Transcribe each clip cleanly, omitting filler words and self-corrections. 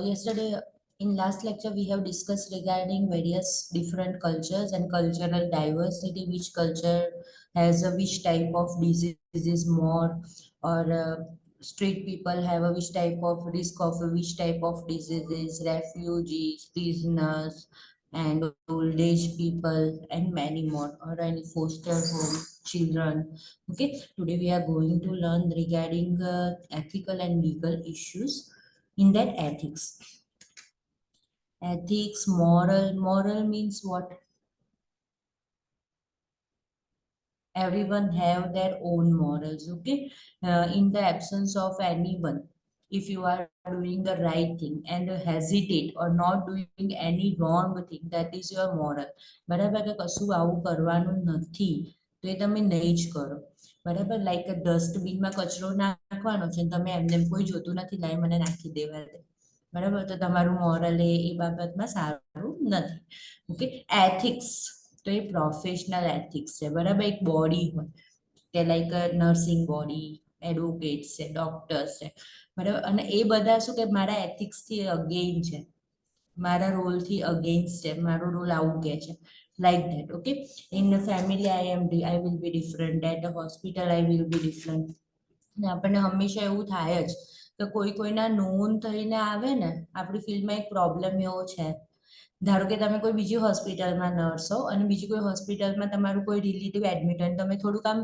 yesterday in last lecture we have discussed regarding various different cultures and cultural diversity, which culture has a which type of diseases more, or street people have a which type of risk of a which type of diseases, refugees, prisoners, and old age people, and many more, or any foster home children. Okay, today we are going to learn regarding ethical and legal issues in that ethics. Ethics, moral means what? Everyone have their own morals. Okay, in the absence of anyone, if you are doing the right thing and hesitate or not doing any wrong thing, that is your moral. બરાબર કે કશું આવું કરવાનું નથી તો એ તમે નહીં જ કરો. બરાબર, લાઈક ડસ્ટબિનમાં કચરો નાખવાનો છે, તમે એમને કોઈ જોતું નથી, લાઈ મને નાખી દેવા દે. બરાબર, તો તમારું મોરલ એ બાબતમાં સારું નથી. ઓકે, એથિક્સ તો એ પ્રોફેશનલ એથિક્સ છે. બરાબર, એક બોડી હોય કે લાઈક નર્સિંગ બોડી, એડવોકેટ્સ છે, ડોક્ટર્સ છે. બરાબર, અને એ બધા શું કે મારા એથિક્સથી અગેન છે, મારા રોલથી અગેન્સ્ટ છે, મારો રોલ આવું કે છે, like that. Okay, in the family I will be different, at the hospital I will be different. ને આપણને હંમેશા એવું થાય જ કે કોઈ કોઈના નોન થઈને આવે ને, આપણી ફિલ્ડમાં એક પ્રોબ્લેમ એવો છે. ધારો કે તમે કોઈ બીજી હોસ્પિટલમાં નર્સ હો અને બીજી કોઈ હોસ્પિટલમાં તમારું કોઈ રિલેટિવ એડમિટ હોય, તમે થોડુંક આમ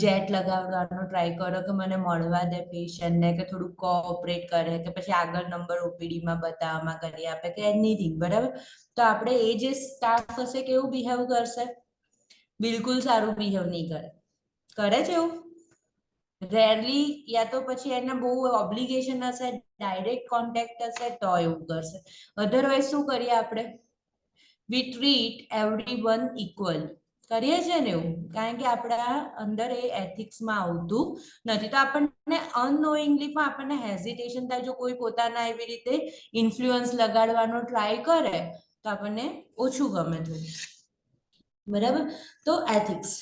જેટ લગાવવાનો ટ્રાય કરો કે મને મળવા દે પેશન્ટને, કે થોડુંક કોઓપરેટ કરે, કે પછી આગળ નંબર ઓપીડીમાં બતાવવામાં કરી આપે કે એનીથિંગ. બરાબર, તો આપણે એ જે સ્ટાફ હશે કેવું બિહેવ કરશે? બિલકુલ સારું બિહેવ નહીં કરે. કરે છે એવું? રેરલી, યા તો પછી એને બહુ ઓબ્લિગેશન હશે, ડાયરેક્ટ કોન્ટેક્ટ હશે તો એવું કરશે. અધરવાઇઝ શું કરીએ આપણે? વી ટ્રીટ એવરીવન ઇક્વલ કરીએ છીએ ને એવું, કારણ કે આપણા અંદર એ એથિક્સમાં આવતું નથી. તો આપણને અનનોઈંગલી પણ આપણને હેઝિટેશન થાય. જો કોઈ પોતાના એવી રીતે ઇન્ફ્લુઅન્સ લગાડવાનો ટ્રાય કરે તો આપણને ઓછું ગમે થોડું. બરાબર, તો ethics,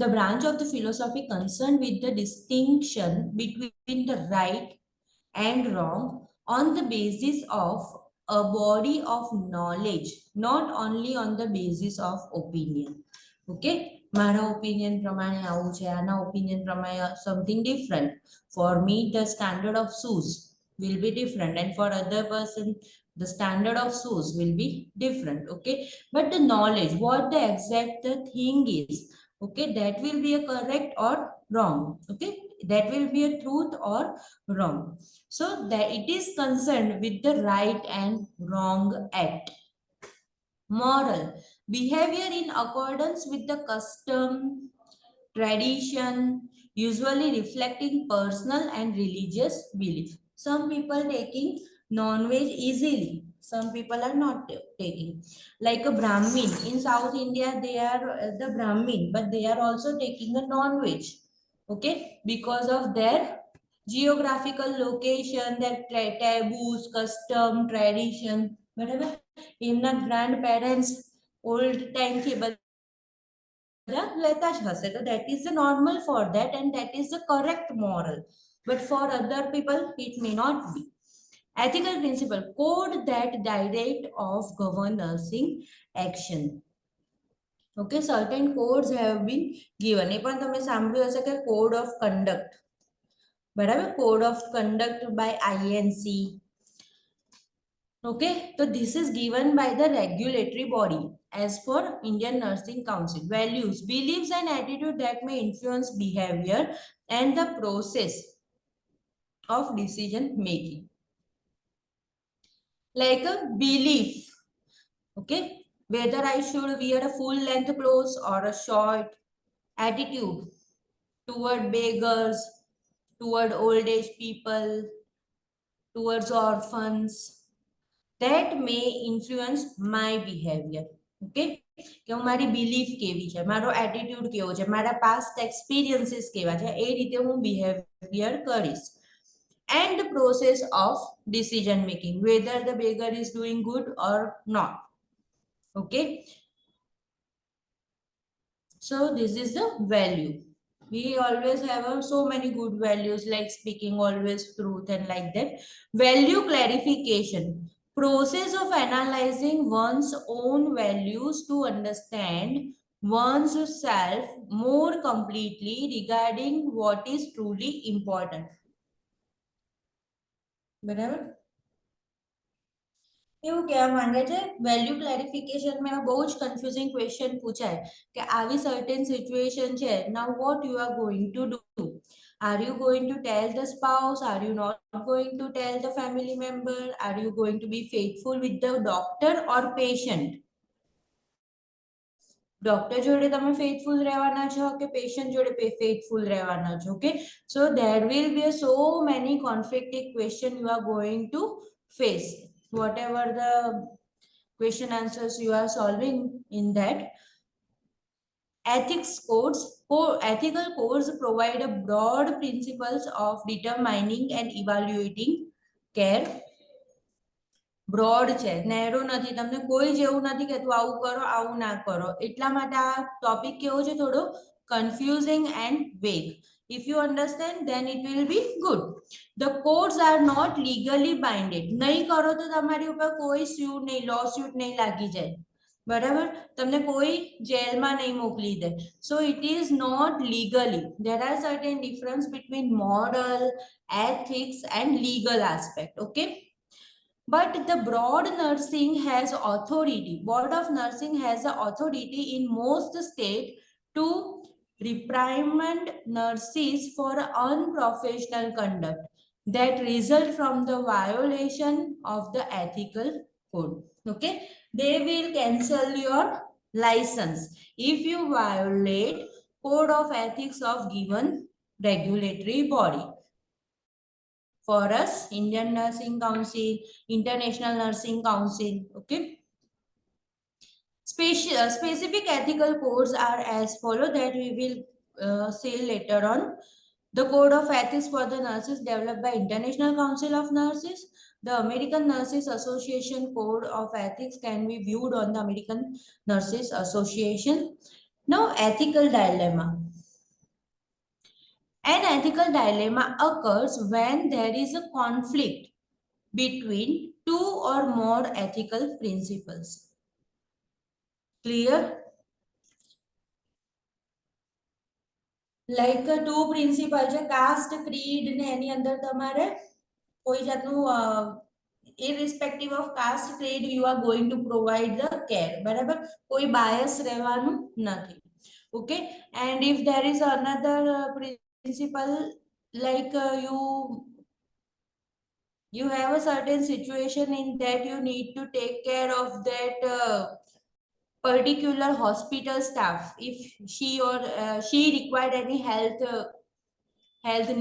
the branch of the philosophy concerned with the distinction between the right and wrong on the basis of a body of knowledge, not only on the basis of opinion. Okay, મારા opinion પ્રમાણે આવું છે, આના opinion પ્રમાણે something different. For me the standard of shoes will be different, and for other person the standard of shoes will be different. Okay, but the knowledge, what the exact thing is, okay, that will be a correct or wrong. Okay, that will be a truth or wrong. So that it is concerned with the right and wrong act. Moral, behavior in accordance with the custom, tradition, usually reflecting personal and religious belief. Some people taking non-veg easily, some people are not taking. Like a Brahmin in South India, they are the Brahmin, but they are also taking a non-veg. Okay, because of their geographical location, their taboos, custom, tradition. બરાબર, એમના grand parents old ટાઈમથી લેતા જ હશે, તો that is the normal for that, and that is the correct moral. But for other people it may not be. Ethical principle, code that direct of governing action. Okay, certain codes have been given. એ પણ તમે સાંભળ્યું હશે કે code of conduct. બરાબર, code of conduct by INC. Okay, so this is given by the regulatory body as for Indian Nursing Council. Values, beliefs and attitude that may influence behavior and the process of decision making. Like a belief, okay, whether I should wear a full length clothes or a short. Attitude toward beggars, toward old age people, towards orphans, that may influence my behavior. Okay, કે હું મારી belief કેવી છે, મારો attitude કેવો છે, મારા past experiences કેવા છે, એ રીતે હું બિહેવિયર કરીશ. And the process of decision making, whether the beggar is doing good or not. Okay, so this is the value. We always have so many good values like speaking always truth and like that. Value clarification, process of analyzing one's own values to understand one's self more completely regarding what is truly important. બરાબર. એવું કહેવા માંગે છે value ક્લેરિફિકેશનમાં બહુ જ confusing question પૂછાય કે આવી સર્ટેન સિચ્યુએશન છે, નાઉ what you are going to do? Are you going to tell the spouse? Are you not going to tell the family member? Are you going to be faithful with the doctor or patient? Doctor જોડે તમે faithful રહેવાના છો કે patient જોડે faithful રહેવાના છો? Okay, so there will be so many conflicting question you are going to face, whatever the question answers you are solving in that. Ethical codes provide a broad principles of determining and evaluating care. Broad છે, narrow નથી, તમને કોઈ જેવું નથી કે તું આવું કરો આવું ના કરો. એટલા માટે આ ટોપિક કેવો છે, થોડો કન્ફ્યુઝિંગ એન્ડ વેગ. if you understand then it will be good. The codes are not legally binded. નહીં કરો તો તમારી ઉપર કોઈ સ્યુટ નહીં, લો સ્યુટ નહીં લાગી જાય, બરાબર? તમને કોઈ જેલમાં નહીં મોકલી દે. so it is not legally. there are certain difference between moral, ethics and legal aspect. Okay, but the board of nursing has authority in most states to reprimand nurses for unprofessional conduct that result from the violation of the ethical code. Okay, they will cancel your license if you violate code of ethics of given regulatory body. For us, Indian Nursing Council, International Nursing Council. Okay, specific ethical codes are as follow that we will say later on. The code of ethics for the nurses developed by International Council of Nurses. The American Nurses Association code of ethics can be viewed on the American Nurses Association. Now, ethical dilemma. An ethical dilemma occurs when there is a conflict between two or more ethical principles. Clear? Like two principles છે, caste, creed ને એની અંદર તમારે કોઈ જાતનું irrespective of caste, creed you are going to provide the care. બરાબર? કોઈ bias રહેવાનું નથી. Okay, and if there is another principle like you have a certain situation in that you need to take care of that particular hospital staff, if she or she required any health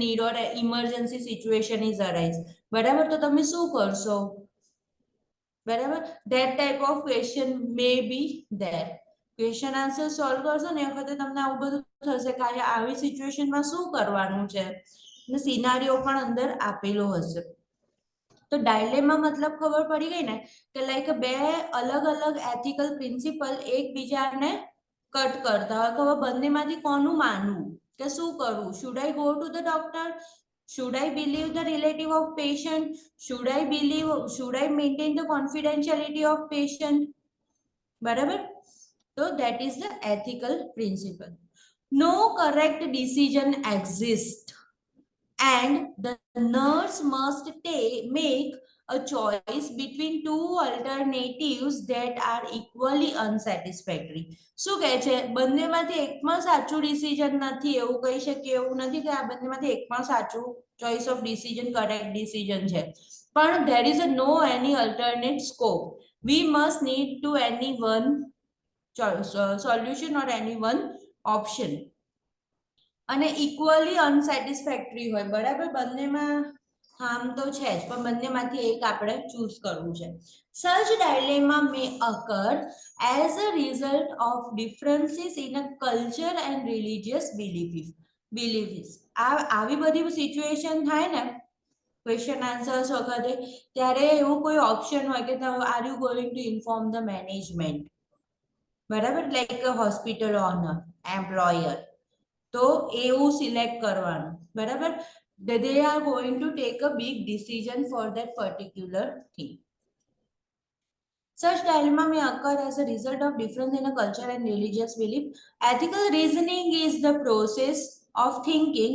need or emergency situation is arise, બરાબર? તો તમે શું કરશો? બરાબર? that type of question may be there. Question answer solve કરશો ને એ વખતે તમને આવું બધું થશે કે આવી સિચ્યુએશનમાં શું કરવાનું છે, ને સિનારીઓ પણ અંદર આપેલો હશે. તો ડાયલેમા મતલબ ખબર પડી ગઈ ને કે લાઈક બે અલગ અલગ એથિકલ પ્રિન્સિપલ એકબીજાને કટ કરતા હોય, ખબર બંનેમાંથી કોનું માનવું, કે શું કરવું? should I go to the doctor? should I believe the relative of patient? should I maintain the confidentiality of patient? બરાબર? So that is the ethical principle. No correct decision exists and the nurse must make a choice between two alternatives that are equally unsatisfactory. શું કહે છે? બંનેમાંથી એકમાં સાચું decision નથી, એવું કહી શકીએ. એવું નથી કે આ બંનેમાંથી એકમાં સાચું choice of decision correct decision છે, પણ there is no any alternate scope. We must need to any one solution or any one option. અને ઇક્વલી અનસેટિસ્ફેક્ટરી હોય, બરાબર? બંનેમાં હાર્મ તો છે જ, પણ બંનેમાંથી એક આપણે ચૂઝ કરવું છે. such dilemma may occur as a result of differences in a culture and religious beliefs. આવી બધી સિચ્યુએશન થાય ને ક્વેશ્ચન આન્સર્સ વખતે, ત્યારે એવું કોઈ ઓપ્શન હોય કે are you going to inform the management, બરાબર? લાઈક હોસ્પિટલ ઓનર, એમ્પ્લોયર, તો એવું સિલેક્ટ કરવાનું, બરાબર. They are going to take a big decision for that particular thing. Such dilemma may occur as a result of difference in a culture and religious belief. Ethical reasoning is the process of thinking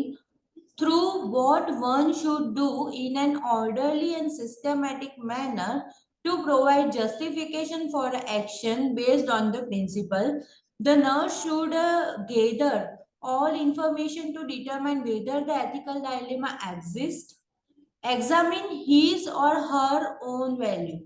through what one should do in an orderly and systematic manner to provide justification for action based on the principle. The nurse should gather all information to determine whether the ethical dilemma exists, examine his or her own value.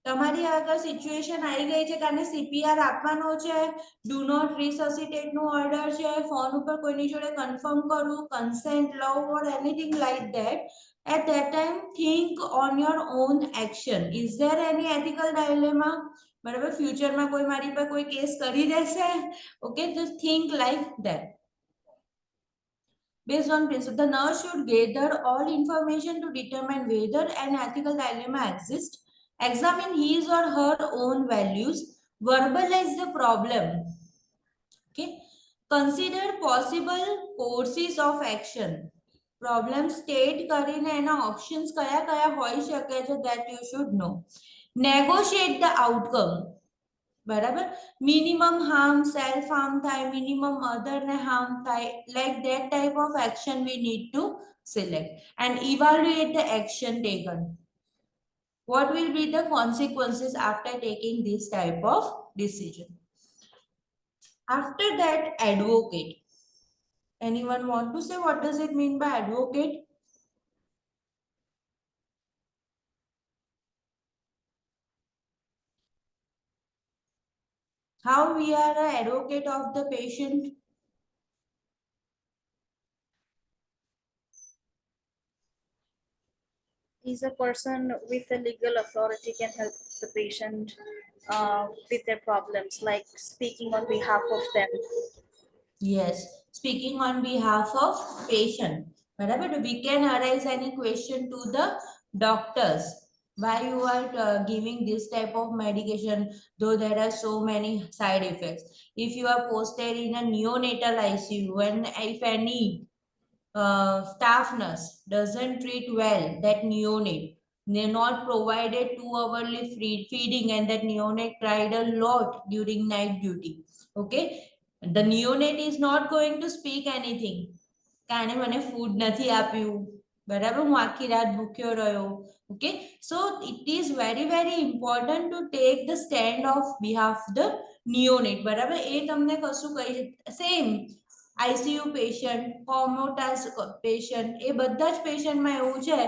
તમારી આગળ situation આવી ગઈ છે કારણ CPR આપવાનો છે, do not રિસસિટેટ no order છે, phone ઉપર કોઈની જોડે કન્ફર્મ કરું, consent love or anything like that. At that time, think on your own action. Is there any ethical dilemma? બરાબર, ફ્યુચરમાં કોઈ મારી પર કોઈ કેસ કરી દેશે? Okay, just think like that. Based on principle, the nurse should gather all information to determine whether an ethical dilemma exists, examine his or her own values, verbalize the problem. Okay, consider possible courses of action. Problem state કરીને એના options કયા કયા હોઈ શકે છે, that you should know. Negotiate the outcome. બરાબર, minimum harm, self harm થાય, minimum અધરને harm થાય, like that type of action we need to select and evaluate the action taken. What will be the consequences after taking this type of decision? After that, advocate. Anyone want to say what does it mean by advocate? How we are an advocate of the patient? Is a person with a legal authority can help the patient with their problems, like speaking on behalf of them. Yes, speaking on behalf of patient. Barabar, we can arise any question to the doctors. Why you are giving this type of medication, though there are so many side effects. If you are posted in a neonatal ICU and if any staff nurse doesn't treat well that neonate, they're not provided 2 hourly feeding and that neonate cried a lot during night duty. Okay, the neonate is not going to speak anything. કાણે મને food નથી આપ્યું, બરાબર, હું આખી રાત ભૂખ્યો રહ્યો. Okay, so it is very very important to take the stand of behalf the neonate. બરાબર, એ તમને કશું કહી, સેમ આઈસીયુ પેશન્ટ, કોમોટાસ પેશન્ટ, એ બધા જ પેશન્ટમાં એવું છે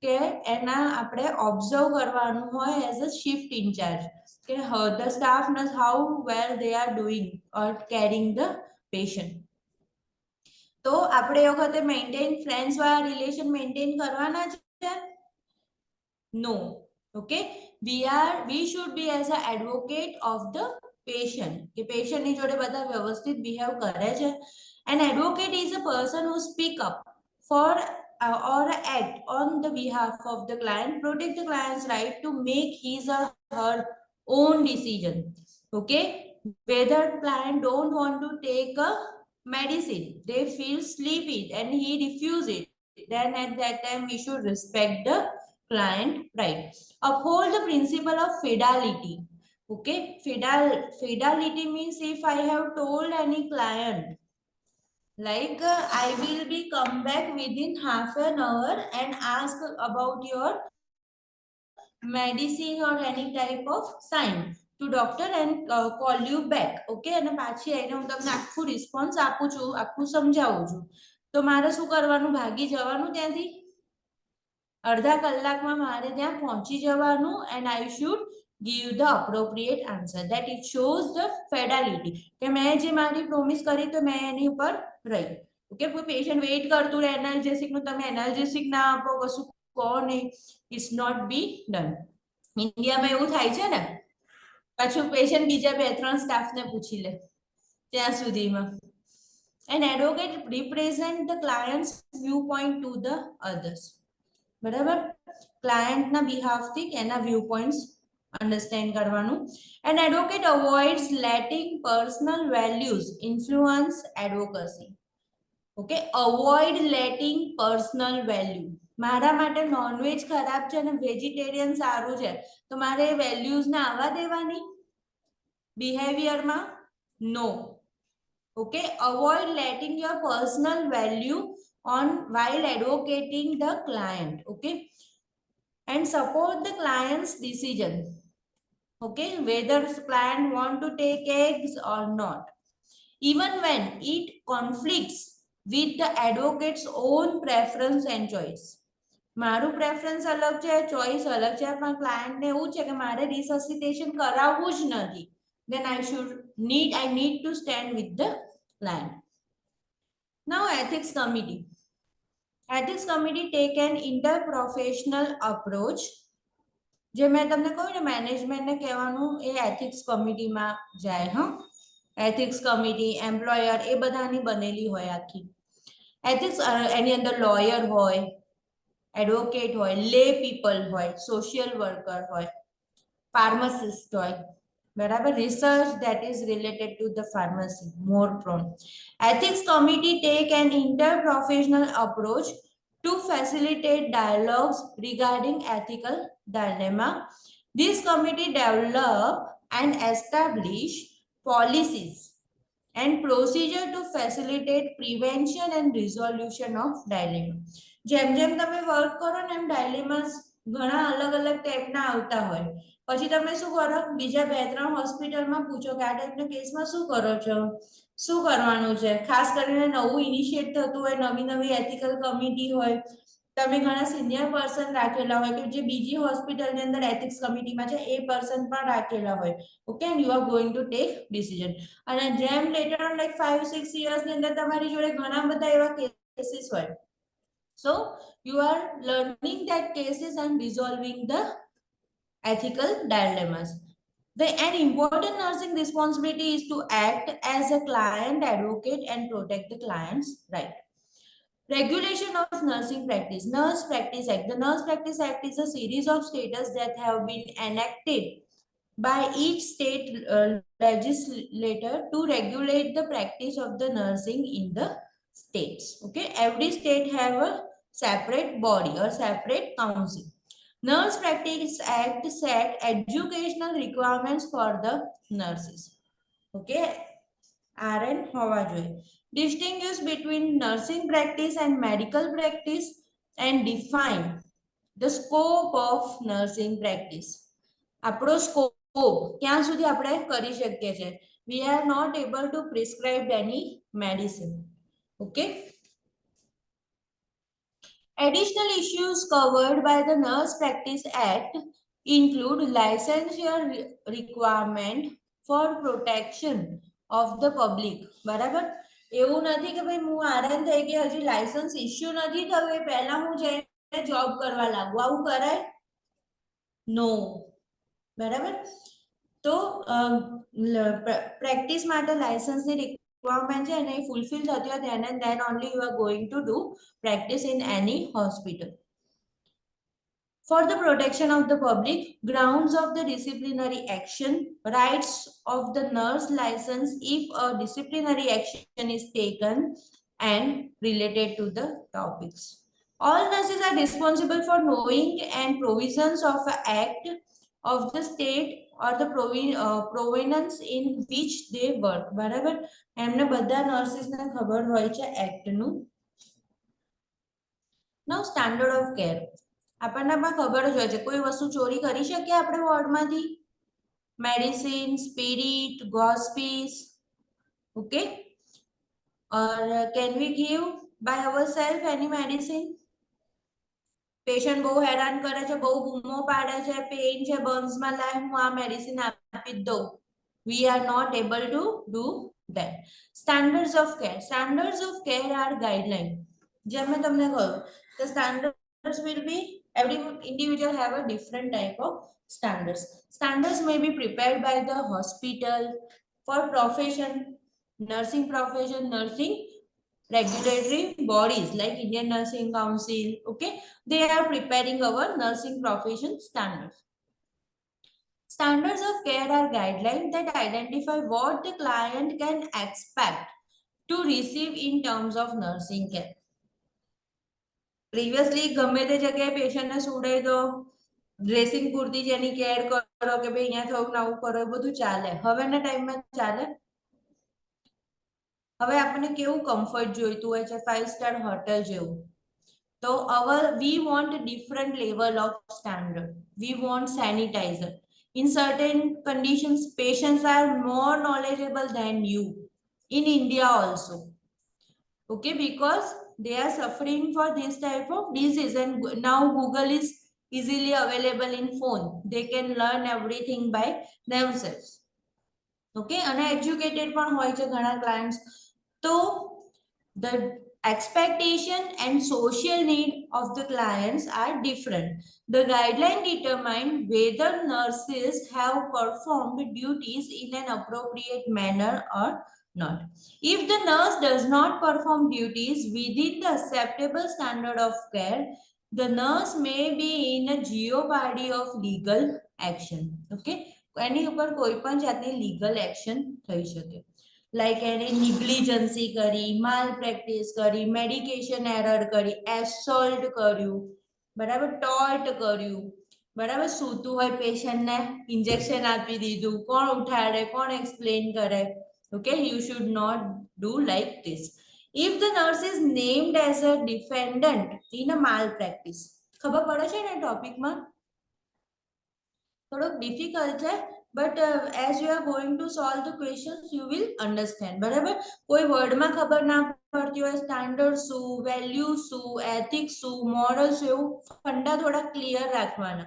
કે એના આપણે ઓબ્ઝર્વ કરવાનું હોય એઝ અ શિફ્ટ ઇન્ચાર્જ, કે the staff knows how well they are doing or caring the patient. તો આપણે એ વખતે મેન્ટેન ફ્રેન્ડ્સ વાળા રિલેશન મેન્ટેન કરવાના છે? No. Okay, we should be as a advocate of the patient, કે પેશન્ટની જોડે બધા વ્યવસ્થિત બિહેવ કરે છે. An advocate is a person who speak up for or act on the behalf of the client, protect the client's right to make his or her own decision. Okay, whether client don't want to take a medicine, they feel sleepy and he refuse it, then at that time we should respect the client right. Uphold the principle of fidelity. Okay, fidelity means if I have told any client like I will be come back within half an hour and ask about your medicine or any type of sign to doctor and call you back. Okay, અને પાછી આવીને હું તમને આખું response આપું છું, આખું સમજાવું છું, તો મારે શું કરવાનું? ભાગી જવાનું ત્યાંથી. અડધા કલાકમાં મારે ત્યાં પહોંચી જવાનું and I should give the appropriate answer. That it shows the fidelity, કે મેં જે મારી પ્રોમિસ કરી તો મેં એની ઉપર રહી. ઓકે, કોઈ પેશન્ટ વેઇટ કરતું રહે એનાલ્જેસિક નું, તમે એનાલ્જેસિક ના આપો, કશું કહો નહીં, ઇટ્સ નોટ બી ડન. ઇન્ડિયામાં એવું થાય છે ને, પાછું પેશન્ટ બીજા 2-3 સ્ટાફને પૂછી લે ત્યાં સુધીમાં. An advocate represent the client's viewpoint to the others. બરાબર, ક્લાયન્ટના બિહાફથી એના વ્યૂ પોઈન્ટ્સ અન્ડરસ્ટેન્ડ કરવાનું. An advocate avoids letting personal values influence advocacy. Okay, avoid letting personal value. મારા માટે નોનવેજ ખરાબ છે અને વેજીટેરિયન સારું છે, તો મારે વેલ્યુઝને આવવા દેવાની બિહેવિયરમાં? No. Okay, avoid letting your personal value on while advocating the client. Okay, and support the client's decision. Okay, whether client want to take eggs or not, even when it conflicts with the advocate's own preference and choice. મારું preference અલગ છે, choice અલગ છે, પણ ક્લાયન્ટને એવું છે કે મારે રિસસિટેશન કરાવવું જ નથી, then I need to stand with the client. Now ethics committee. Ethics committee take an interprofessional approach. જે મેં તમને કહ્યું ને મેનેજમેન્ટને કહેવાનું એ એથિક્સ કમિટીમાં જાય. હા, એથિક્સ કમિટી એમ્પ્લોયર એ બધાની બનેલી હોય આખી. એથિક્સ એની અંદર લોયર હોય, એડવોકેટ હોય, લે પીપલ હોય, સોશિયલ વર્કર હોય, ફાર્માસિસ્ટ હોય, બરાબર, research that is related to the pharmacy more prone. Ethics committee take an interprofessional approach to facilitate dialogues regarding ethical dilemma. This committee develop and establish policies and procedure to facilitate prevention and resolution of dilemma. જેમ જેમ તમે work કરો ને એમ ડાયલેમાસ ઘણા અલગ અલગ ટાઈપના આવતા હોય. પછી તમે શું કરો, બીજા 2-3 હોસ્પિટલમાં પૂછો કે આ ટાઈપના કેસમાં શું કરો છો, શું કરવાનું છે. ખાસ કરીને નવું ઇનિશિયેટ થતું હોય, નવી નવી એથિકલ કમિટી હોય, તમે ઘણા સિનિયર પર્સન રાખેલા હોય કે જે બીજી હોસ્પિટલની અંદર એથિક્સ કમિટીમાં છે એ પર્સન પણ રાખેલા હોય. Okay, and you are going to take decision. અને જેમ લેટર ઓન લાઈક 5-6 યર્સની અંદર તમારી જોડે ઘણા બધા એવા કેસીસ હોય, so you are learning that cases and resolving the ethical dilemmas. An important nursing responsibility is to act as a client advocate and protect the client's right. Regulation of nursing practice. Nurse Practice Act. The Nurse Practice Act is a series of statutes that have been enacted by each state legislator to regulate the practice of the nursing in the states. Okay, every state have a separate body or separate council. Nurse Practice Act set educational requirements for the nurses. Okay, RN હોવા જોઈએ. Distinguish between nursing practice and medical practice and define the scope of nursing practice. આપણો scope ક્યાં સુધી આપણે કરી શકીએ છીએ. We are not able to prescribe any medicine. Okay. Additional issues covered by the Nurse Practice Act include licensure requirement for protection of the public. બરાબર, એવું નથી કે ભાઈ હું આરએન થઈ ગઈ હજી લાયસન્સ ઇશ્યુ નથી થયું એ પહેલા હું જઈને જોબ કરવા લાગુ, આવું કરાય? નો. બરાબર, તો પ્રેક્ટિસ માટે લાયસન્સની રિક્વાયરમેન્ટ છે અને એ ફૂલફિલ થતી હોય then only you are going to do practice in any hospital. For the protection of the public, grounds of the disciplinary action, rights of the nurse license if a disciplinary action is taken and related to the topics. All nurses are responsible for knowing and provisions of an act of the state or the province in which they work. બરાબર, એમને બધા નર્સિસને ખબર હોય છે એક્ટનું. Now standard of care. આપણને ખબર જ હોય છે કોઈ વસ્તુ ચોરી કરી શકીએ આપણે વોર્ડમાંથી? મેડિસિન, સ્પિરિટ, ગોસ્પીસ. Okay, or can we give by ourselves any medicine? Patient બહુ હેરાન કરે છે, બહુ બૂમો પાડે છે, પેઇન છે, બર્ન્સમાં લાય હું આ મેડિસિન આપી દઉં. We are not able to do that. Standards of care. Standards of care are guidelines. જેમ મેં તમને કહ્યું, the standards will be, every individual have a different type of standards. Standards may be prepared by the hospital for profession, nursing profession, nursing regulatory bodies like Indian Nursing Council. Okay, they are preparing our nursing profession standards. Standards of care are guidelines that identify what the client can expect to receive in terms of nursing care. Previously ગમે તે જગ્યાએ પેશન્ટને સુડાઈ દો, dressing પૂરતી જેની care કરો કે ભાઈ અહીંયા થયું આવું કરો, બધું ચાલે. હવેના ટાઈમમાં ચાલે? હવે આપણને કેવું કમ્ફર્ટ જોઈતું હોય છે, 5 સ્ટાર હોટેલ જેવું. તો we want different level of standard. We want sanitizer. In certain conditions, patients are more knowledgeable than you. In India also. Okay, because they are suffering for this type of disease, and now Google is easily available in phone. They can learn everything by themselves. Okay, uneducated પણ હોય છે ઘણા clients. So the expectation and social need of the clients are different. The guideline determine whether nurses have performed duties in an appropriate manner or not. If the nurse does not perform duties within the acceptable standard of care, the nurse may be in a jeopardy of legal action. Okay, એની ઉપર કોઈ પણ જાતની legal action થઈ શકે. Like એને નિગ્લિજન્સી કરી, માલ practice કરી, મેડિકેશન એરર કરી, એસોલ્ટ કર્યું, બરાબર, ટોર્ટ કર્યું, બરાબર, સૂતું હોય પેશન્ટને ઇન્જેક્શન આપી દીધું, કોણ ઉઠાડે, કોણ એક્સપ્લેન કરે. Okay, you should not do like this. If the nurse is named as a defendant in a malpractice, ખબર પડે છે ને ટોપિકમાં? થોડુંક ડિફિકલ્ટ છે, but as you are going to solve the questions you will understand. બરાબર, કોઈ વર્ડમાં ખબર ના પડતી હોય, સ્ટાન્ડર્ડ શું, વેલ્યુ શું, એથિક્સ શું, મોરલ શું, એવું ફંડા થોડા ક્લિયર રાખવાના.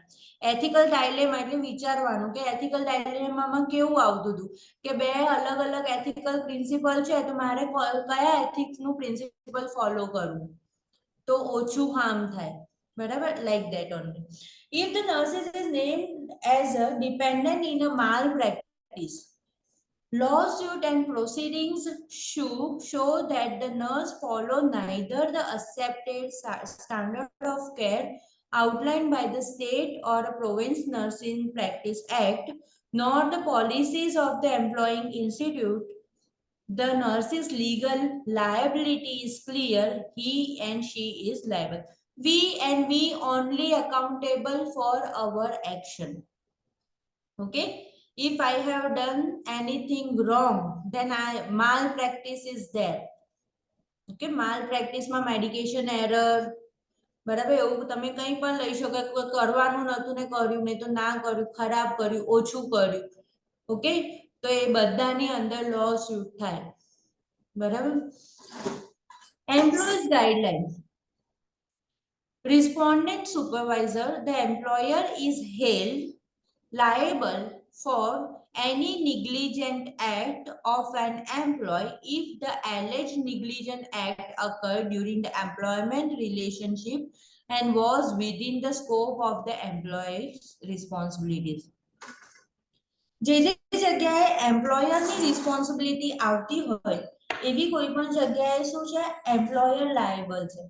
એથિકલ ડાયલેમા એટલે વિચારવાનું કે એથિકલ ડાયલેમામાં કેવું આવતું હતું કે બે અલગ અલગ એથિકલ પ્રિન્સિપલ છે, તો મારે કયા એથિક્સનું પ્રિન્સિપલ ફોલો કરવું તો ઓછું હાર્મ થાય. બરાબર, like that only. If the nurse is named as a dependent in a malpractice, lawsuit and proceedings show that the nurse follow neither the accepted standard of care outlined by the state or a province Nursing Practice Act, nor the policies of the employing institute. The nurse's legal liability is clear. He and she is liable. We and we only accountable for our action. Okay, if I have done anything wrong, then malpractice is there. Okay, malpractice માં medication error, બરાબર, એવું તમે કંઈ પણ લઈ શકો, કરવાનું નતું ને કર્યું, નહીં તો ના કર્યું, ખરાબ કર્યું, ઓછું કર્યું. ઓકે, તો એ બધાની અંદર લો સ્યુટ થાય. બરાબર. Employees guidelines. Respondent supervisor, the employer is held liable for any negligent act of an employee if the alleged negligent act occurred during the employment relationship and was within the scope of the employee's responsibilities. જે જે જગ્યાએ એમ્પ્લોયરની responsibility આવતી હોય એવી કોઈ પણ જગ્યાએ શું છે, એમ્પ્લોયર લાયબલ છે.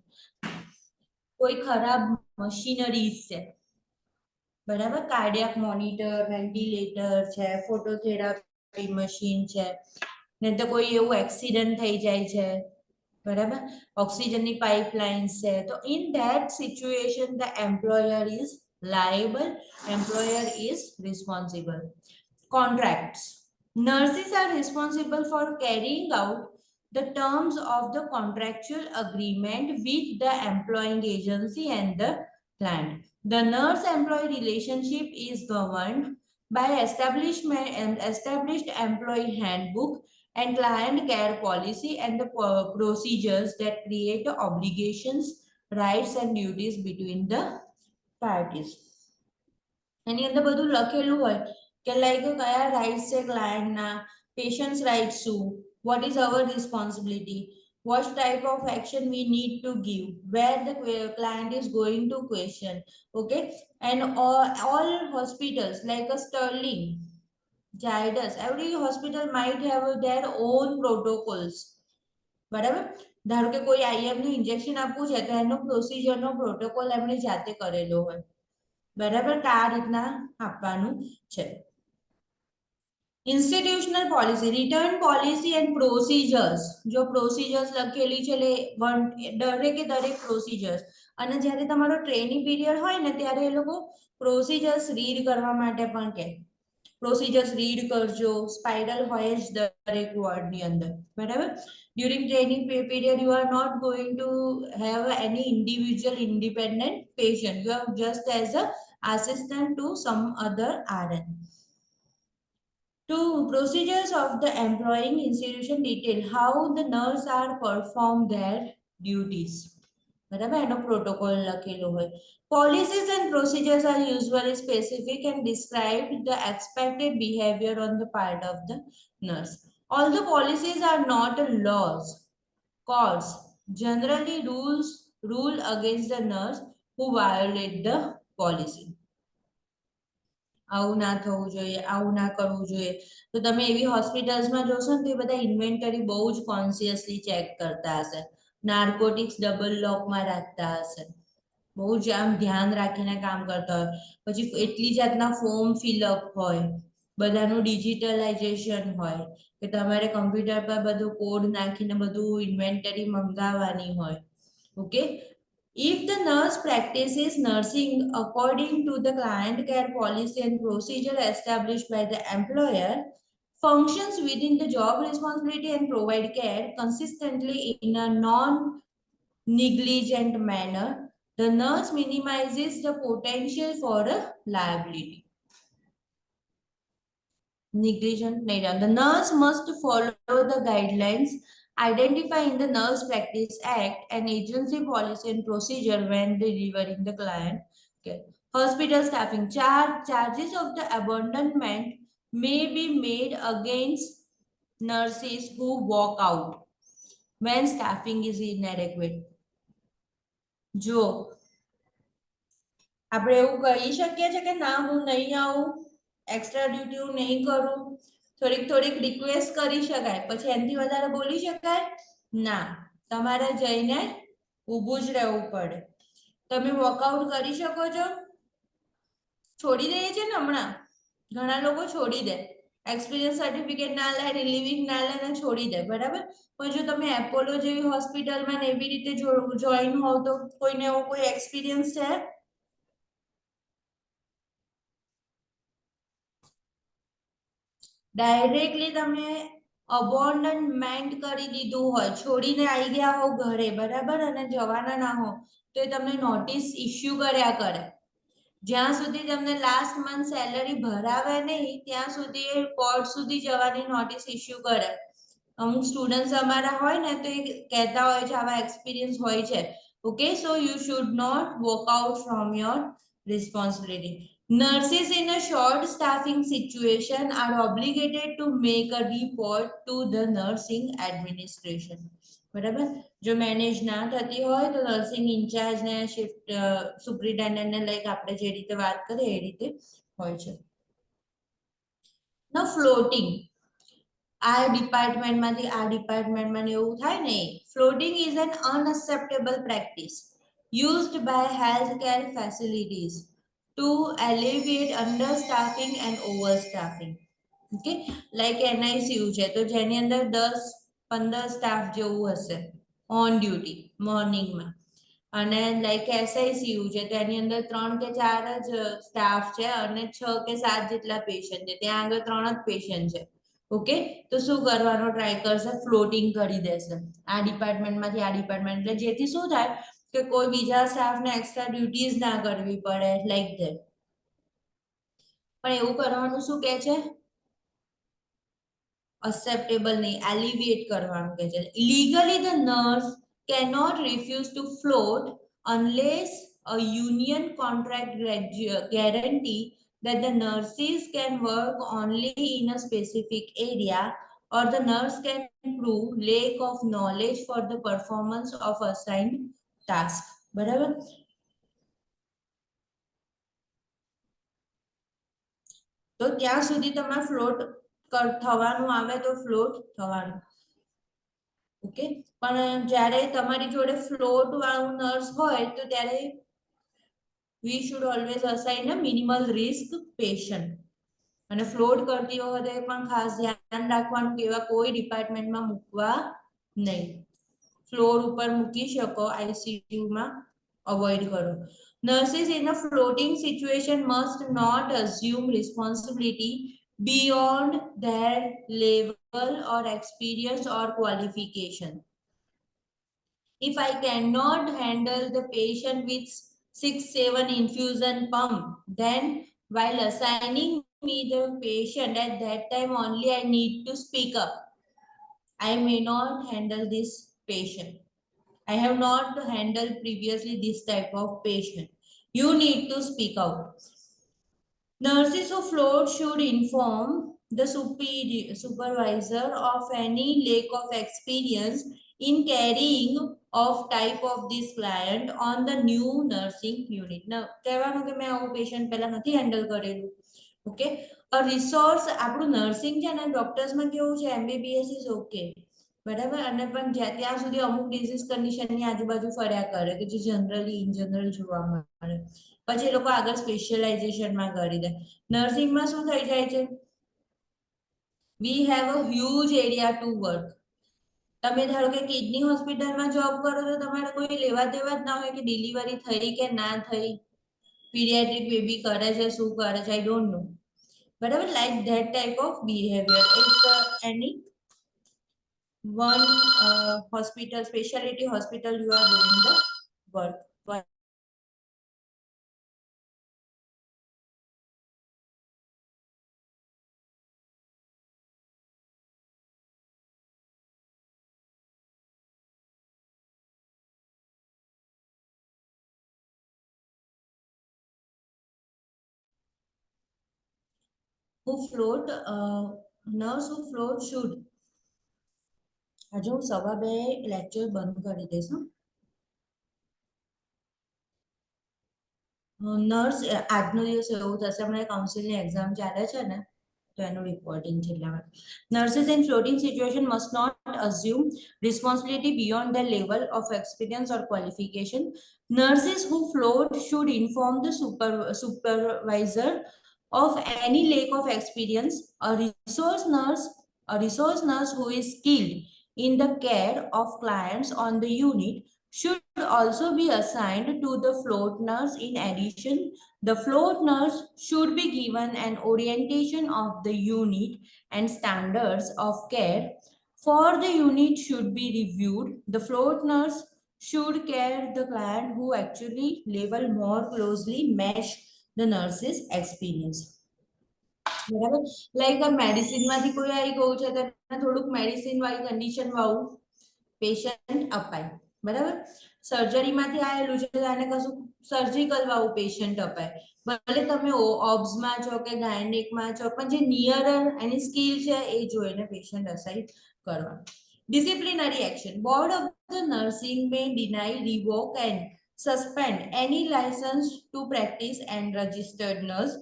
કોઈ ખરાબ મશીનરીઝ છે, બરાબર, કાર્ડિયાક મોનિટર, વેન્ટિલેટર છે, ફોટોથેરાપી મશીન છે, ને તો કોઈ એવું એક્સિડન્ટ થઈ જાય છે, બરાબર, ઓક્સિજનની પાઇપલાઇન્સ છે, તો in that situation the employer is liable, employer is responsible. Contracts. Nurses are responsible for carrying out the terms of the contractual agreement with the employing agency and the client. The nurse-employee relationship is governed by established employee handbook and client care policy and the procedures that create obligations, rights and duties between the parties. એની અંદર બધું લખેલું હોય કે like કયા rights છે ક્લાયન્ટના, patients rights શું, what is our responsibility, what type of action we need to give, where the client is going to question. Okay, and all hospitals like a Sterling, Zydus, every hospital might have their own protocols. બરાબર, ધારો કે કોઈ IM નું injection આપવું છે તો એનો પ્રોસિજરનો protocol એમણે જાતે કરેલો હોય. બરાબર, તો આ રીતના આપવાનું છે. Institutional policy, return policy and procedures. જો પ્રોસિજર્સ લખેલી છે દરેકે દરેક પ્રોસિજર્સ, અને જ્યારે તમારો ટ્રેનિંગ પીરિયડ હોય ને ત્યારે એ લોકો પ્રોસિજર્સ રીડ કરવા માટે પણ કહે, પ્રોસિજર્સ રીડ કરજો. સ્પાઇરલ હોય જ દરેક વર્ડની અંદર, બરાબર. During training period you are not going to have any individual independent patient, you are just as a assistant to some other RN. To procedures of the employing institution detail how the nurse are perform their duties. બરાબર, એનો protocol લખેલો હોય. Policies and procedures are usually specific and describe the expected behavior on the part of the nurse. Although policies are not laws, courts generally rule against the nurse who violate the policy. આવું ના થવું જોઈએ, આવું ના કરવું જોઈએ. તો તમે એવી હોસ્પિટલ્સમાં જોશો ને તો એ બધા ઇન્વેન્ટરી બહુ જ કોન્શિયસલી ચેક કરતા હશે, નાર્કોટિક્સ ડબલ લોકમાં રાખતા હશે, બહુ જ આમ ધ્યાન રાખીને કામ કરતા હોય. પછી એટલી જાતના ફોર્મ ફિલઅપ હોય, બધાનું ડિજિટલાઇઝેશન હોય કે તમારે કમ્પ્યુટર પર બધું કોડ નાખીને બધું ઇન્વેન્ટરી મંગાવવાની હોય. Okay. If the nurse practices nursing according to the client care policy and procedure established by the employer, functions within the job responsibility and provide care consistently in a non-negligent manner, the nurse minimizes the potential for a liability. Negligent, the nurse must follow the guidelines identified in the Nurse Practice Act and agency policy and procedure when delivering the client care. Hospital staffing charges of the abandonment may be made against nurses who walk out when staffing is inadequate. જો આપણે એવું કહી શકીએ છીએ કે ના હું નહીં આવું, એક્સ્ટ્રા ડ્યુટી હું નહીં કરું, થોડીક રિક્વેસ્ટ કરી શકાય, પછી એનાથી વધારે બોલી શકાય ના, તમારે જઈને ઊભું જ રહેવું પડે. તમે વોકઆઉટ કરી શકો છો, છોડી દઈએ છે ને હમણાં ઘણા લોકો છોડી દે, એક્સપિરિયન્સ સર્ટિફિકેટ ના લે, રિલીવિંગ ના લે ને છોડી દે, બરાબર. પણ જો તમે એપોલો જેવી હોસ્પિટલમાં ને એવી રીતે જોઈન હોવ તો કોઈને એવો કોઈ એક્સપિરિયન્સ છે? ડાયરેક્ટલી તમે અબોન્ડનમેન્ટ કરી દીધું હોય, છોડીને આવી ગયા હો ઘરે, બરાબર, અને જવાના ના હો તો એ તમને નોટિસ ઇસ્યુ કર્યા કરે. જ્યાં સુધી તમને લાસ્ટ મંથ સેલરી ભરાવે નહીં ત્યાં સુધી એ કોર્ટ સુધી જવાની નોટિસ ઇસ્યુ કરે. અમુક સ્ટુડન્ટ્સ અમારા હોય ને તો એ કહેતા હોય છે, આવા એક્સપિરિયન્સ હોય છે. Okay, so you should not walk out from your responsibility. Nurses in a short staffing situation are obligated to make a report to the nursing administration. બરાબર, જો મેનેજ ના થતી હોય તો નર્સિંગ ઇન્ચાર્જ ને શિફ્ટ સુપ્રિન્ટેન્ડન્ટ ને like આપણે જે રીતે વાત કરીએ એ રીતે હોય છે. ના ફ્લોટિંગ, આ ડિપાર્ટમેન્ટમાંથી આ ડિપાર્ટમેન્ટમાં એવું થાય ને, floating is an unacceptable practice used by healthcare facilities to alleviate understaffing and overstaffing. Okay, like NICU છે તો જેની અંદર 10-15 સ્ટાફ જેવું હશે ઓન ડ્યુટી મોર્નિંગમાં, અને લાઈક SICU છે તો એની અંદર 3 કે 4 જ સ્ટાફ છે અને 6 કે 7 જેટલા પેશન્ટ છે, ત્યાં આગળ 3 જ પેશન્ટ છે. ઓકે, તો શું કરવાનો ટ્રાય કરશે? ફ્લોટિંગ કરી દેશે આ ડિપાર્ટમેન્ટમાંથી આ ડિપાર્ટમેન્ટ, એટલે જેથી શું થાય કે કોઈ બીજા સ્ટાફને એક્સ્ટ્રા ડ્યુટીઝ ના કરવી પડે, લાઈક ધેટ. પણ એવું કરવાનું શું કહે છે? acceptable નહીં, alleviate કરવાનું કહે છે. Legally the nurse cannot refuse to float unless a union contract guarantee that the nurses can work only in a specific area, or the nurse can prove lack of knowledge for the performance of assigned task. બરાબર, તો ત્યાં સુધી તમે float થવાનું આવે તો float થવાનું. Okay, પણ જ્યારે તમારી જોડે ફ્લોટ વાળું નર્સ હોય તો ત્યારે we should always assign a minimal risk patient. અને ફ્લોટ કરતી વખતે પણ ખાસ ધ્યાન રાખવાનું કે એવા કોઈ ડિપાર્ટમેન્ટમાં મૂકવા નહીં. ફ્લોર ઉપર મૂકી શકો, આઈસીયુમાં અવોઇડ કરો. Nurses in a floating situation must not assume responsibility beyond their level or experience or qualification. If I cannot handle the patient with 6-7 infusion pump, then while assigning me the patient at that time only I need to speak up. I may not handle this patient. I have not handled previously this type of patient. You need to speak out. Nurses who float should inform the supervisor of any lack of experience in carrying of type of this client on the new nursing unit. Now, કહેવાનું કે મેં આવું patient પહેલા નથી handle કરેલું. Okay, અ resource આપણું nursing છે ને ડોક્ટર્સમાં કેવું છે, MBBS ઇઝ ઓકે, બરાબર. અને પણ ત્યાં સુધી અમુક ડિઝીઝ કન્ડિશનની આજુબાજુ ફર્યા કરે કે જે જનરલી ઇન જનરલ જોવા મળે, પછી એ લોકો આગળ સ્પેશિયલાઇઝેશનમાં કરી દે. નર્સિંગમાં શું થઈ જાય છે, we have a huge area to work. તમે ધારો કે કિડની હોસ્પિટલમાં જોબ કરો તો તમારે કોઈ લેવા દેવા જ ના હોય કે ડિલિવરી થઈ કે ના થઈ, પીડિયાટ્રિક બેબી કરે છે શું કરે છે, આઈ ડોન્ટ નો, બરાબર. Like that type of behaviour. If any one hospital, specialty hospital, you are doing the work. Who float, nurse who float should. આજે હું સવા 2 લેક્ચર બંધ કરી દઈશ. નર્સ આજનો દિવસ એવું થશે, હમણાં કાઉન્સિલની એક્ઝામ ચાલે છે ને તો એનું રિપોર્ટિંગ છે એટલા માટે. Nurses in floating situation must not assume responsibility beyond their level of experience or qualification. Nurses who float should inform the supervisor of any lack of experience. A resource nurse who is skilled in the care of clients on the unit should also be assigned to the float nurse. In addition, the float nurse should be given an orientation of the unit and standards of care for the unit should be reviewed. The float nurse should care the client who actually level more closely match the nurse's experience. બરાબર. Like આ મેડિસિનમાંથી કોઈ આવી ગયું છે તો થોડુંક medicine વાળી condition વાળું પેશન્ટ અપાય, બરાબર. સર્જરીમાંથી આવેલું છે તો આને કશું સર્જિકલ વાળું પેશન્ટ અપાય. ભલે તમે ઓબ્સમાં છો કે ગાયનેકમાં છો, પણ જે નિયર એની સ્કિલ છે એ જોઈને પેશન્ટ અસાઇન કરવા. Disciplinary action. Board of the nursing may deny, revoke and suspend any license to practice and registered nurse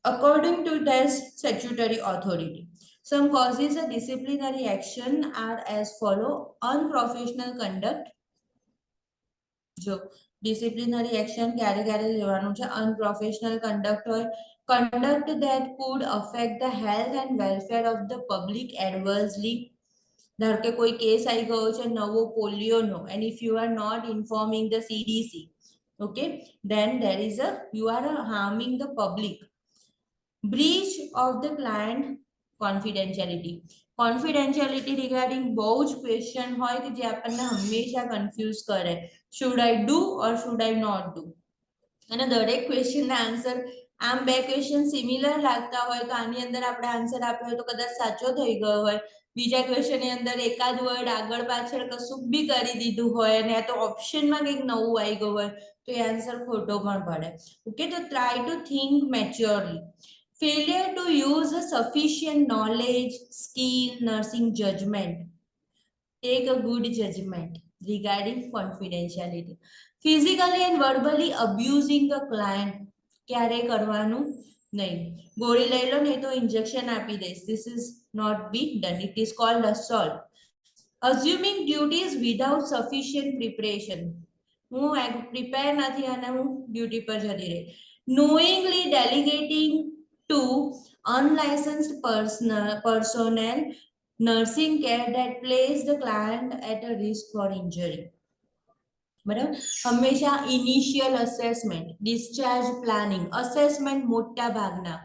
according to their statutory authority. Some causes of disciplinary action are as follow: unprofessional conduct. જો disciplinary action ક્યારે ક્યારે લેવાનું છે, unprofessional conduct હોય, conduct that could affect the health and welfare of the public adversely. ધારો કે કોઈ case આવી ગયો છે નવો પોલિયોનો, and if you are not informing the CDC, okay, then there is a you are harming the public. Breach of the client confidentiality. Confidentiality regarding બહુ જ question હોય કે જે આપણને હંમેશા કન્ફ્યુઝ કરે, should I do or should I not do. અને દરેક ક્વેશ્ચનના આન્સર આમ બે ક્વેશ્ચન સિમિલર લાગતા હોય તો આની અંદર આપણે આન્સર આપ્યો હોય તો કદાચ સાચો થઈ ગયો હોય, બીજા ક્વેશ્ચનની અંદર એકાદ વર્ડ આગળ પાછળ કશું બી કરી દીધું હોય અને આ તો ઓપ્શનમાં કંઈક નવું આવી ગયું હોય તો એ આન્સર ખોટો પણ પડે. ઓકે, તો try to think maturely. Failure to use a sufficient knowledge, skill, nursing judgment. Take a good judgment regarding confidentiality. Physically and verbally abusing the client. ક્યારે કરવાનું નહીં. ગોળી લઈ લો નહીં તો ઇન્જેક્શન આપી દઈશ. This is not be done. It is called assault. Assuming duties without sufficient preparation. હું પ્રિપેર નથી અને હું ડ્યુટી પર જતી રહી. Knowingly delegating to unlicensed personnel nursing care that place the client at a risk for injury. બરાબર, હંમેશા initial assessment, discharge planning, assessment મોટા ભાગના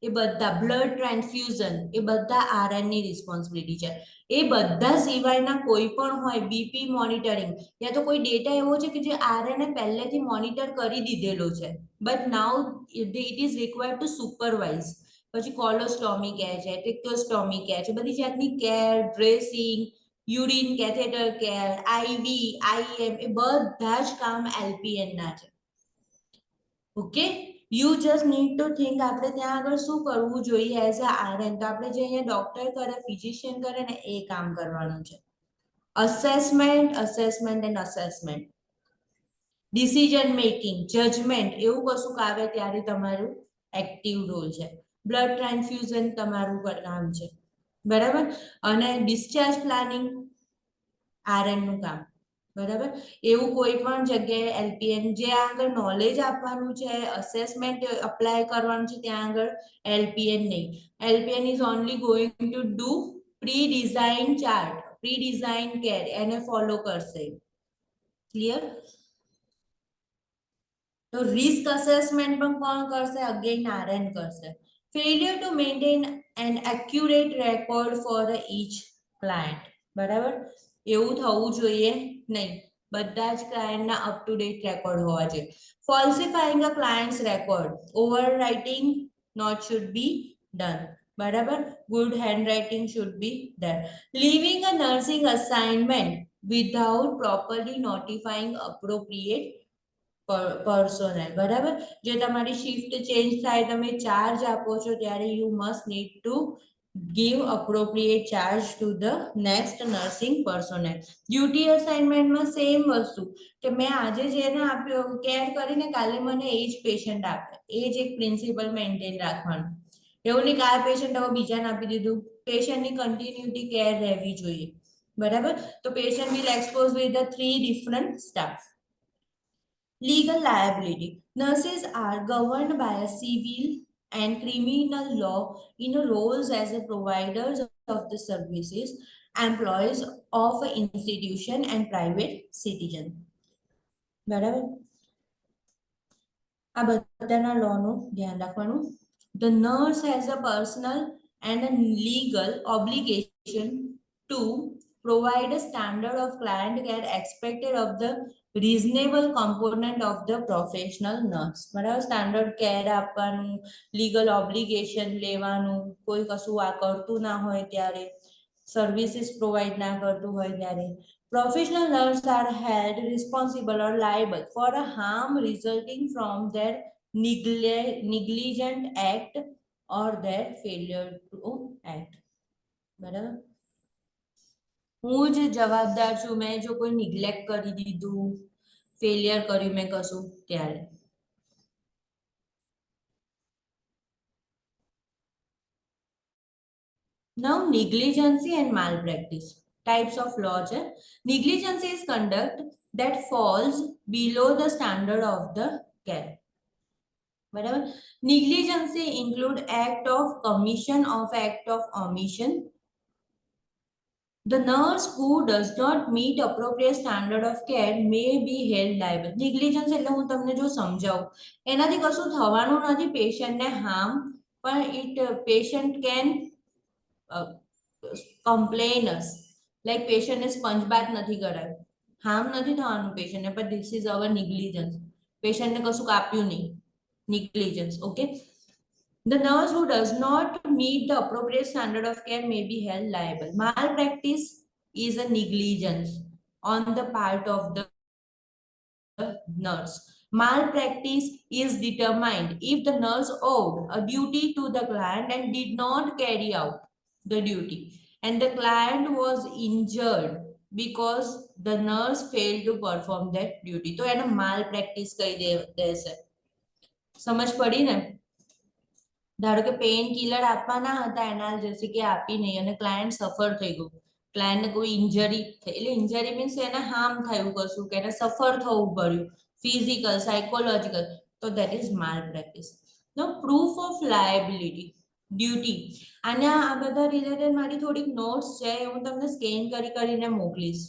એ બધા બ્લડ ટ્રાન્સફ્યુઝન એ બધા આરએન ની રિસ્પોન્સિબિલિટી છે. એ બધા સિવાયના કોઈ પણ હોય બીપી મોનિટરિંગ યા તો કોઈ ડેટા એવો છે કે જે આરએન એ પહેલેથી મોનિટર કરી દીધેલો છે, but now it is required to supervise. પછી કોલોસ્ટોમી કહે છે, ટેક્ટોસ્ટોમી કહે છે, બધી જાતની care, dressing, urine catheter care, IV, IM એ બધા જ કામ એલપીએન ના છે. Okay, you just need to think આપણે ત્યાં આગળ શું કરવું જોઈએ એઝ અ આરએન. તો આપણે જે અહીંયા ડોક્ટર કરે, ફિઝિશિયન કરે ને એ કામ કરવાનું છે. Assessment, assessment and assessment, decision making, judgement એવું કશું આવે ત્યારે તમારું એક્ટિવ રોલ છે. બ્લડ ટ્રાન્સફ્યુઝન તમારું કામ છે, બરાબર. અને ડિસ્ચાર્જ પ્લાનિંગ આરએન નું કામ, બરાબર. એવું કોઈ પણ જગ્યાએ એલપીએન જે આગળ નોલેજ આપવાનું છે, અસેસમેન્ટ અપ્લાય કરવાનું છે ત્યાં આગળ એલપીએન નહીં. LPN is only going to do pre design chart, pre design care એને ફોલો કરશે. ક્લિયર? તો રિસ્ક અસેસમેન્ટ પણ કોણ કરશે? અગેન આરએન કરશે. Failure to maintain an accurate record for each client, બરાબર. એવું થવું જોઈએ નહીં, બધા જ ક્લાયન્ટના અપ ટુ ડેટ રેકોર્ડ હોવા જોઈએ. Falsifying a client's record, overwriting not should be done, બરાબર. Good handwriting should be done. Leaving a nursing assignment without properly notifying appropriate personnel, બરાબર. જે તમારી શિફ્ટ ચેન્જ થાય, તમે charge આપો છો ત્યારે you must need to give appropriate charge to the next nursing personnel. Duty અસાઇનમેન્ટમાં same વસ્તુ કે મેં આજે જેને આપ્યો કેર કરીને કાલે મને એ જ પેશન્ટ આપે, એ જ એક પ્રિન્સિપલ મેન્ટેન રાખવાનું. એવું નહીં કે આ પેશન્ટ હવે બીજાને આપી દીધું. પેશન્ટની કન્ટિન્યુટી કેર રહેવી જોઈએ, બરાબર. તો patient will expose with the 3 different staff. Legal liability. Nurses are governed by a civil and criminal law in roles as a providers of the services, employees of an institution and private citizen. બરાબર, આ બધાના લોનું ધ્યાન રાખવાનું. The nurse has a personal and a legal obligation to provide a standard of client care expected of the reasonable component of the professional nurse. બરાબર, standard care આપવાનું, legal obligation લેવાનું, કોઈ કશું આ કરતું ના હોય ત્યારે, સર્વિસીસ પ્રોવાઈડ ના કરતું હોય ત્યારે. Professional nurses are held responsible or liable for a harm resulting from their negligent act or their failure to act. બરાબર, હું જ જવાબદાર છું. મેં જો કોઈ નિગ્લેક્ટ કરી દીધું, ફેલિયર કર્યું મેં કશું ત્યારે. Now negligency and malpractice. Types of law છે. Negligency is conduct that falls below the standard of the care. બરાબર. Negligency include act of commission of act of omission. The nurse who does not meet appropriate standard of care may be held liable. Negligence એટલે હું તમને જો સમજાવું, એનાથી કશું થવાનું નથી પેશન્ટને હાર્મ, પણ it patient can complain us like પેશન્ટને સ્પંજ બાથ નથી કરાયું, હાર્મ નથી થવાનું પેશન્ટને, પણ ધીસ ઇઝ અવર નિગ્લિજન્સ. પેશન્ટને કશું કાપ્યું નહીં, negligence. Okay, the nurse who does not meet the appropriate standard of care may be held liable. Malpractice is a negligence on the part of the nurse. Malpractice is determined if the nurse owed a duty to the client and did not carry out the duty, and the client was injured because the nurse failed to perform that duty. તો એને malpractice કહી દેશે. સમજ પડી ને? ધારો કે pain killer આપવાના હતા એનાલ્જેસિક એ આપી નહીં અને ક્લાયન્ટ સફર થઈ ગયું, ક્લાયન્ટને કોઈ ઇન્જરી થઈ, એટલે ઇન્જરી મીન્સ એને હાર્મ થયું કશું, કે એને સફર થવું પડ્યું, ફિઝિકલ, સાયકોલોજીકલ, તો that is malpractice. Now proof of liability. Duty. આના આ બધા રિલેટેડ મારી થોડીક નોટ્સ છે એ હું તમને સ્કેન કરીને મોકલીશ,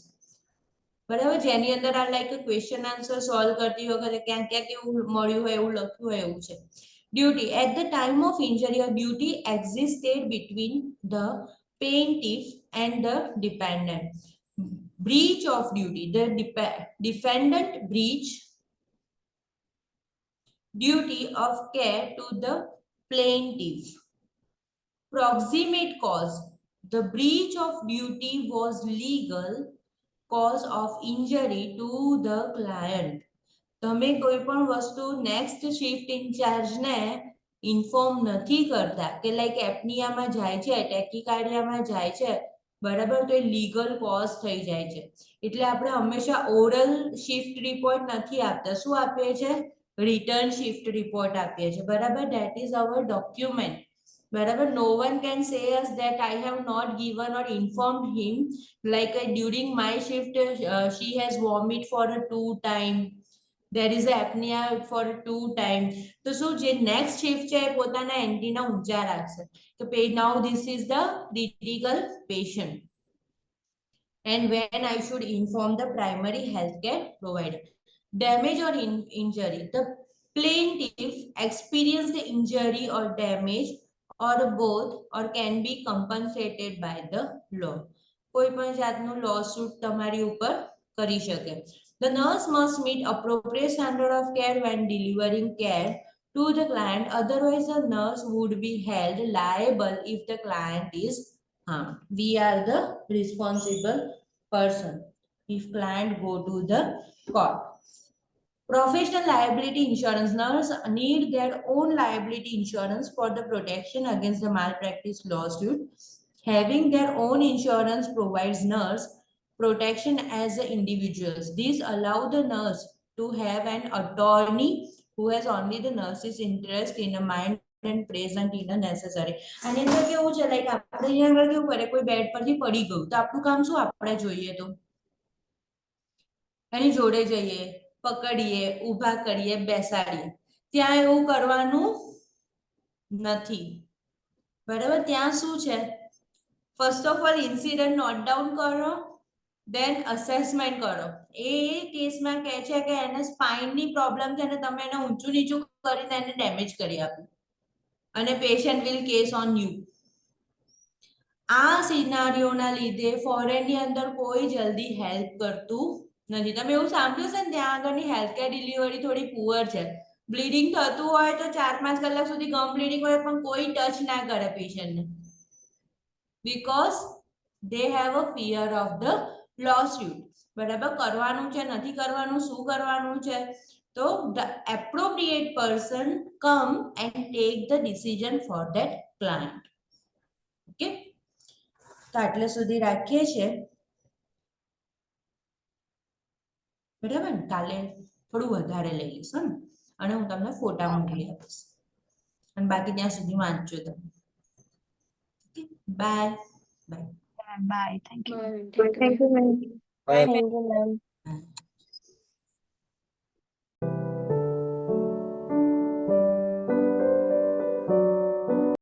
બરાબર, જેની અંદર આ લાઈક ક્વેશ્ચન આન્સર સોલ્વ કરતી વખતે ક્યાંક ક્યાંક એવું મળ્યું હોય, એવું લખ્યું હોય એવું છે. Duty. At the time of injury a duty existed between the plaintiff and the dependent. Breach of duty. The defendant breach duty of care to the plaintiff. Proximate cause. The breach of duty was legal cause of injury to the client. તમે કોઈ પણ વસ્તુ next shift ઇન્ચાર્જને inform નથી કરતા કે like એપનિયામાં જાય છે, ટેકિકાર્ડિયામાં જાય છે, બરાબર, તો એ લીગલ કોઝ થઈ જાય છે. એટલે આપણે હંમેશા ઓરલ શિફ્ટ રિપોર્ટ નથી આપતા, શું આપીએ છીએ? રિટર્ન શિફ્ટ રિપોર્ટ આપીએ છીએ, બરાબર. ધેટ ઇઝ અવર ડોક્યુમેન્ટ, બરાબર. નો one can say us that I have not given or informed him like during my shift she has vomit for 2 times, there is a apnea for 2 times. તો શું જે next shift છે એ પોતાના antenna ઊંચા રાખશે કે now this is the critical patient and when I should inform the primary healthcare provider. Damage or injury. The plaintiff experienced the injury or damage or both or can be compensated by the law. કોઈ પણ જાતનું lawsuit તમારી ઉપર કરી શકે. The nurse must meet appropriate standard of care when delivering care to the client, otherwise the nurse would be held liable if the client is harmed. We are the responsible person if client go to the court. Professional liability insurance. Nurse need their own liability insurance for the protection against the malpractice lawsuit. Having their own insurance provides nurse protection as individuals. This allow the nurse to have an attorney who has only the nurse's interest in a mind and present in a necessary. આની અંદર કેવું છે like આપણે અહીંયા આગળ કેવું કરે, કોઈ બેડ પરથી પડી ગયું તો આપણું કામ શું, આપણે જોઈએ તો એની જોડે જઈએ, પકડીએ, ઊભા કરીએ, બેસાડીએ. ત્યાં એવું કરવાનું નથી, બરાબર. ત્યાં શું છે, first of all incident note down કરો, દેન અસેસમેન્ટ કરો. એ કેસમાં કહે છે કે એને સ્પાઇનની પ્રોબ્લેમ છે અને તમે એને ઊંચું નીચું કરીને એને ડેમેજ કરી આપ્યું અને patient will cash on you. આ સિનારીઓના લીધે ફોરેનની અંદર કોઈ જલ્દી હેલ્પ કરતું નથી. તમે એવું સાંભળ્યું છે ને ત્યાં આગળની હેલ્થકેર ડિલિવરી થોડી પુઅર છે. બ્લીડિંગ થતું હોય તો 4-5 કલાક સુધી ગમ બ્લીડિંગ હોય પણ કોઈ ટચ ના કરે પેશન્ટને, because they have a fear of the lawsuit. બરાબર, કરવાનું છે નથી કરવાનું, શું કરવાનું છે, તો the appropriate person come and take the decision for that client. Okay, તો આટલે સુધી રાખીએ છીએ, બરાબર ને. કાલે થોડું વધારે લઈ લઈશું ને અને હું તમને ફોટા મોકલી આપીશ અને બાકી ત્યાં સુધી વાંચજો તમે. Bye bye. Bye. Thank you. Thank you, ma'am. Thank you, ma'am.